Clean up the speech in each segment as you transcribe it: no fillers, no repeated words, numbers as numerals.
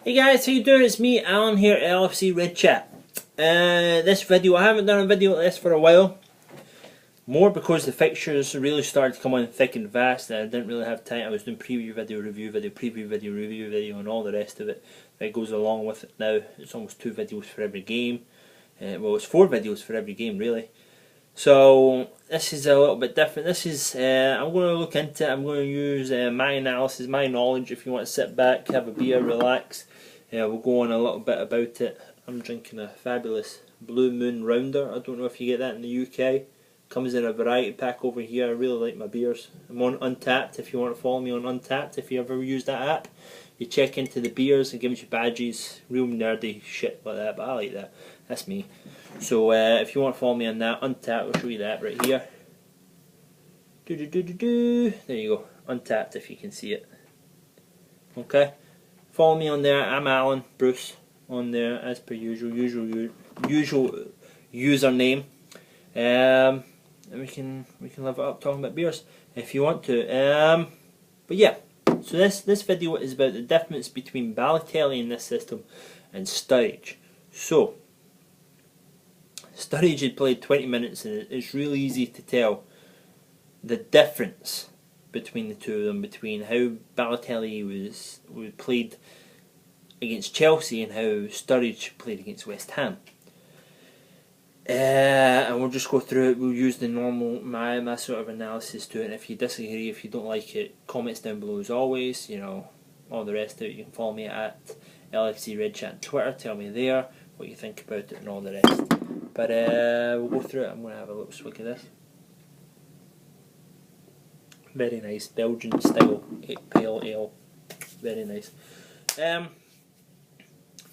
Hey guys, how you doing? It's me, Alan here at LFCRedchat. This video, I haven't done a video like this for a while. More because the fixtures really started to come on thick and fast and I didn't really have time. I was doing preview video, review video, preview video, review video and all the rest of it that goes along with it now. It's almost 2 videos for every game. Well, it's 4 videos for every game really. So this is a little bit different. This is I'm going to look into it. I'm going to use my analysis, my knowledge. If you want to sit back, have a beer, relax, we'll go on a little bit about it. I'm drinking a fabulous Blue Moon Rounder. I don't know if you get that in the UK. Comes in a variety pack over here. I really like my beers. I'm on Untapped. If you want to follow me on Untapped, if you ever use that app, you check into the beers and gives you badges. Real nerdy shit like that, but I like that. That's me. So if you want to follow me on that, Untapped, I'll show you that right here. There you go, Untapped if you can see it. Okay, follow me on there. I'm Alan Bruce on there as per usual username. And we can live it up talking about beers if you want to. But yeah, so this video is about the difference between Balotelli in this system and Sturridge. So Sturridge had played 20 minutes and it's really easy to tell the difference between the two of them, between how Balotelli was played against Chelsea and how Sturridge played against West Ham. And we'll just go through it. We'll use the normal my sort of analysis to it. And if you disagree, if you don't like it, comments down below as always. You know, all the rest of it. You can follow me at LFCRedchat on Twitter. Tell me there what you think about it and all the rest. But we'll go through it. I'm going to have a little swig of this. Very nice Belgian style pale ale. Very nice.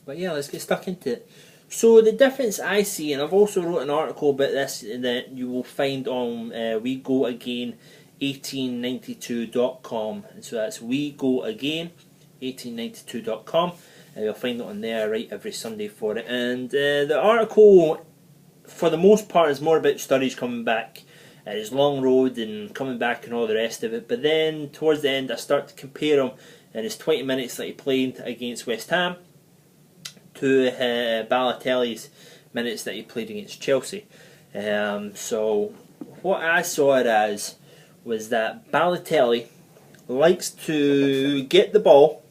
But yeah, let's get stuck into it. So the difference I see, and I've also wrote an article about this that you will find on WeGoAgain1892.com. And so that's WeGoAgain1892.com. And you'll find it on there. I write every Sunday for it. And the article, for the most part, is more about Sturridge coming back at his long road and coming back and all the rest of it. But then towards the end, I start to compare him in his 20 minutes that he played against West Ham to Balotelli's minutes that he played against Chelsea. So what I saw it as was that Balotelli likes to get the ball,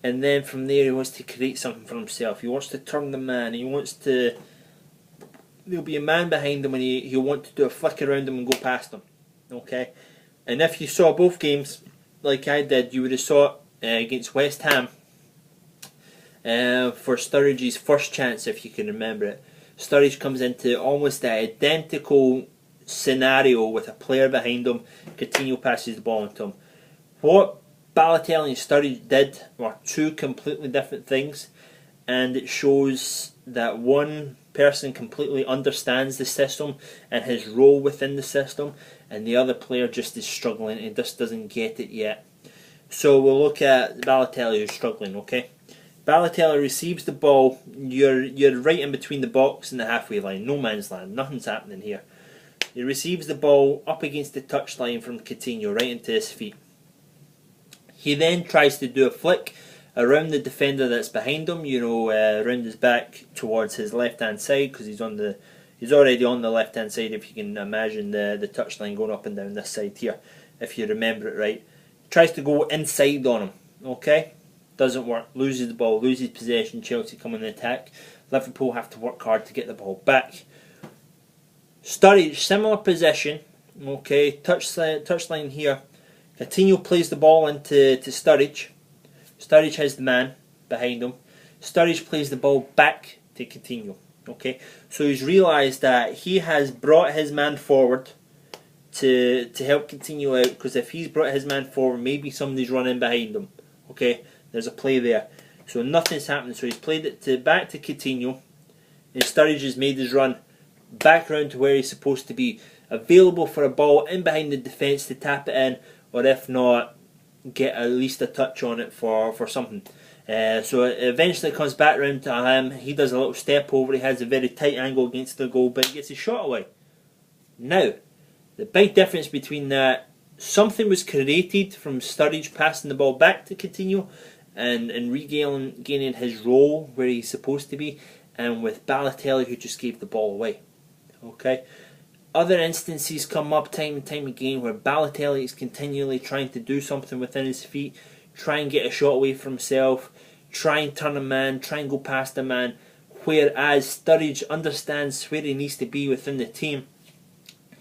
and then from there he wants to create something for himself. He wants to turn the man. He wants to. There'll be a man behind him, and he'll want to do a flick around him and go past him. Okay, and if you saw both games like I did, you would have saw it against West Ham. For Sturridge's first chance, if you can remember it, Sturridge comes into almost the identical scenario with a player behind him. Coutinho passes the ball into him. What Balotelli and Sturridge did were two completely different things, and it shows that one person completely understands the system and his role within the system, and the other player just is struggling and just doesn't get it yet. So we'll look at Balotelli who's struggling. Okay, Balotelli receives the ball. You're right in between the box and the halfway line, no man's land, nothing's happening here. He receives the ball up against the touchline from Coutinho, right into his feet. He then tries to do a flick around the defender that's behind him, you know, around his back towards his left hand side, because he's already on the left hand side. If you can imagine the touchline going up and down this side here, if you remember it right. Tries to go inside on him. Okay, doesn't work. Loses the ball, loses possession. Chelsea come in the attack. Liverpool have to work hard to get the ball back. Sturridge, similar position. Okay, touchline here. Coutinho plays the ball into Sturridge. Sturridge has the man behind him. Sturridge plays the ball back to Coutinho. Okay, so he's realised that he has brought his man forward to help Coutinho out, because if he's brought his man forward, maybe somebody's running behind him. Okay, there's a play there. So nothing's happening. So he's played it back to Coutinho, and Sturridge has made his run back round to where he's supposed to be, available for a ball in behind the defence to tap it in, or if not, get at least a touch on it for something. So it eventually comes back round to him. He does a little step over. He has a very tight angle against the goal, but he gets his shot away. Now, the big difference between that, something was created from Sturridge passing the ball back to Coutinho, and regaining his role where he's supposed to be, and with Balotelli who just gave the ball away. Okay. Other instances come up time and time again where Balotelli is continually trying to do something within his feet, try and get a shot away from himself, try and turn a man, try and go past a man, whereas Sturridge understands where he needs to be within the team.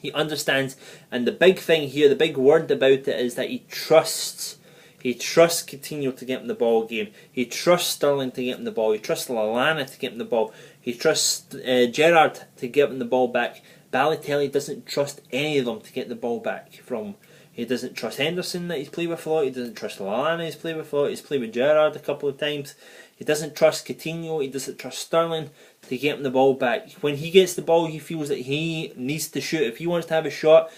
He understands, and the big thing here, the big word about it is that he trusts. He trusts Coutinho to get him the ball again. He trusts Sterling to get him the ball. He trusts Lallana to get him the ball. He trusts Gerrard to get him the ball back. Balotelli doesn't trust any of them to get the ball back from. He doesn't trust Henderson that he's played with a lot. He doesn't trust Lallana he's played with a lot. He's played with Gerrard a couple of times. He doesn't trust Coutinho. He doesn't trust Sterling to get him the ball back. When he gets the ball, he feels that he needs to shoot. If he wants to have a shot,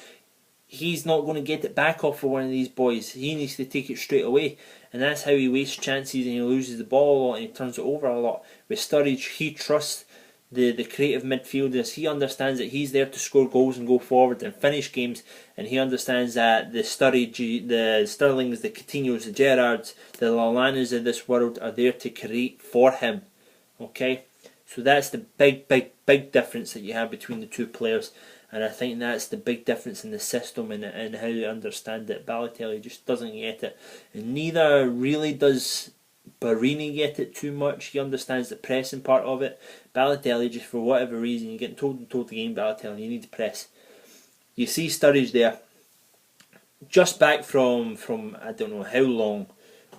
he's not going to get it back off for one of these boys. He needs to take it straight away. And that's how he wastes chances and he loses the ball a lot and he turns it over a lot. With Sturridge, he trusts the creative midfielders. He understands that he's there to score goals and go forward and finish games, and he understands that the Sturridge, the Sterlings, the Coutinhos, the Gerrards, the Lallanas of this world are there to create for him. Okay, so that's the big difference that you have between the two players, and I think that's the big difference in the system and how you understand it. Balotelli just doesn't get it, and neither really does Barini get it too much. He understands the pressing part of it. Balotelli, just for whatever reason, you're getting told the game, Balotelli, you need to press. You see Sturridge there, just back from I don't know how long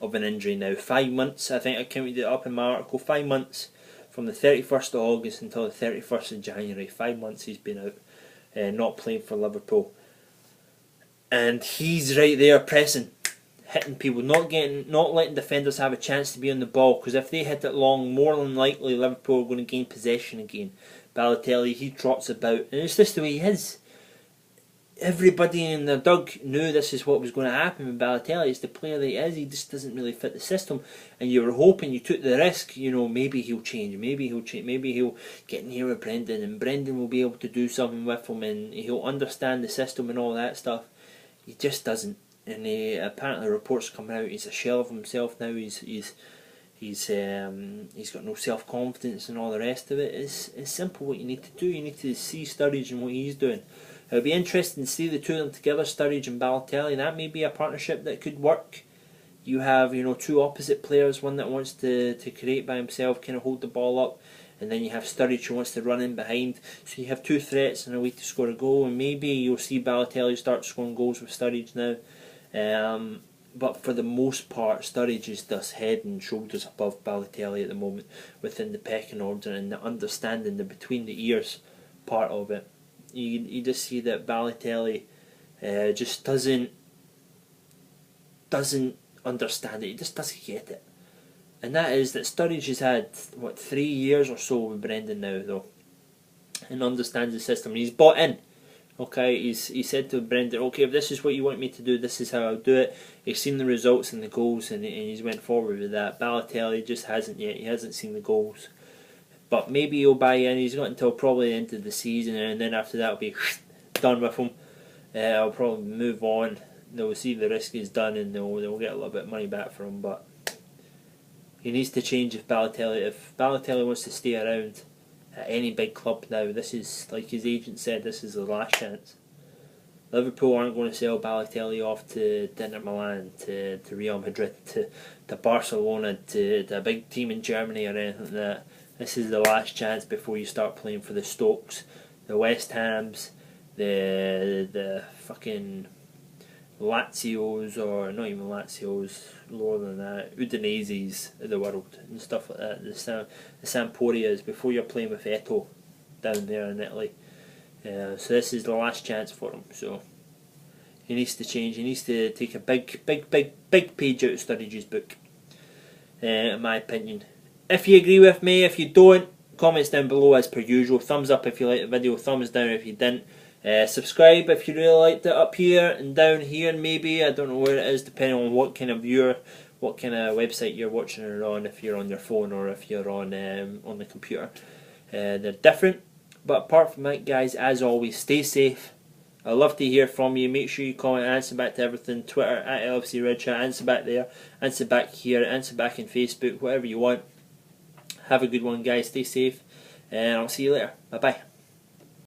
of an injury now. 5 months, I think I counted it up in my article. 5 months, from the 31st of August until the 31st of January. 5 months he's been out, not playing for Liverpool. And he's right there pressing, hitting people, not letting defenders have a chance to be on the ball, because if they hit it long, more than likely Liverpool are going to gain possession again. Balotelli, he trots about, and it's just the way he is. Everybody in the dug knew this is what was going to happen with Balotelli. It's the player that he is. He just doesn't really fit the system, and you were hoping, you took the risk, maybe he'll change, maybe he'll get near with Brendan, and Brendan will be able to do something with him, and he'll understand the system and all that stuff. He just doesn't. And apparently reports coming out, he's a shell of himself now. He's got no self-confidence and all the rest of it. It's simple what you need to do. You need to see Sturridge and what he's doing. It'll be interesting to see the two of them together, Sturridge and Balotelli. That may be a partnership that could work. You have two opposite players, one that wants to create by himself, kind of hold the ball up, and then you have Sturridge who wants to run in behind. So you have two threats and a way to score a goal, and maybe you'll see Balotelli start scoring goals with Sturridge now. But for the most part, Sturridge is just head and shoulders above Balotelli at the moment within the pecking order, and the understanding, the between the ears part of it. You just see that Balotelli just doesn't understand it. He just doesn't get it, and that is that Sturridge has had 3 years or so with Brendan now though, and understands the system. And he's bought in. Okay, he said to Brendan, okay, if this is what you want me to do, this is how I'll do it. He's seen the results and the goals, and he's went forward with that. Balotelli just hasn't yet. He hasn't seen the goals. But maybe he'll buy in. He's got until probably the end of the season, and then after that will be done with him. I'll probably move on. They'll see the risk is done, and they'll get a little bit of money back from him. But he needs to change if Balotelli wants to stay around at any big club now. This is, like his agent said, this is the last chance. Liverpool aren't going to sell Balotelli off to Inter Milan, to Real Madrid, to Barcelona, to a big team in Germany or anything like that. This is the last chance before you start playing for the Stokes, the West Hams, the fucking Lazios, or not even Lazios, lower than that, Udinese's of the world and stuff like that, the Sampdorias, before you're playing with Eto down there in Italy. So this is the last chance for him. So he needs to change. He needs to take a big page out of Sturridge's book, in my opinion. If you agree with me, if you don't, comments down below as per usual. Thumbs up if you liked the video, thumbs down if you didn't. Subscribe if you really liked it, up here and down here maybe. I don't know where it is, depending on what kind of viewer, what kind of website you're watching it on, if you're on your phone or if you're on the computer. They're different. But apart from that, guys, as always, stay safe. I'd love to hear from you. Make sure you comment, answer back to everything. Twitter at LFCRedchat, answer back there, answer back here, answer back in Facebook, whatever you want. Have a good one, guys. Stay safe, and I'll see you later. Bye bye.